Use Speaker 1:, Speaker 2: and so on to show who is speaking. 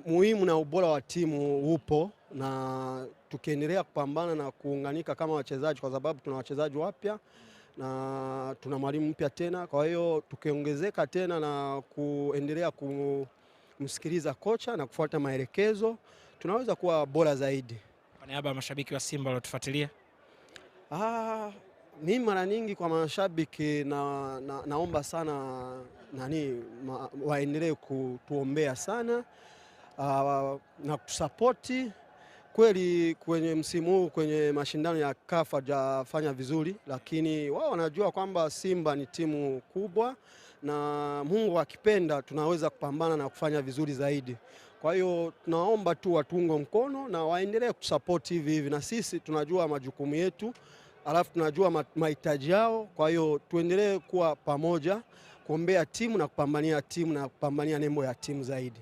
Speaker 1: muhimu na ubora wa timu upo, na tukiendelea kupambana na kuunganika kama wachezaji, kwa sababu tuna wachezaji wapya na tuna mwalimu mpya tena. Kwa hiyo tukiongezeka tena na kuendelea kumsikiliza kocha na kufuata maelekezo, tunaweza kuwa bora zaidi.
Speaker 2: Kwa niaba ya mashabiki wa Simba waliotufuatilia,
Speaker 1: mimi mara nyingi kwa mashabiki naomba sana waendelee kutuombea sana na kutusapoti. Kweli kwenye msimu huu kwenye mashindano ya CAF hajafanya vizuri, lakini wao wanajua kwamba Simba ni timu kubwa na Mungu akipenda tunaweza kupambana na kufanya vizuri zaidi. Kwa hiyo tunaomba tu watuunge mkono na waendelee kutusapoti hivi, na sisi tunajua majukumu yetu, alafu tunajua mahitaji yao. Kwa hiyo tuendelee kuwa pamoja, kuombea timu na kupambania timu na kupambania nembo ya timu zaidi.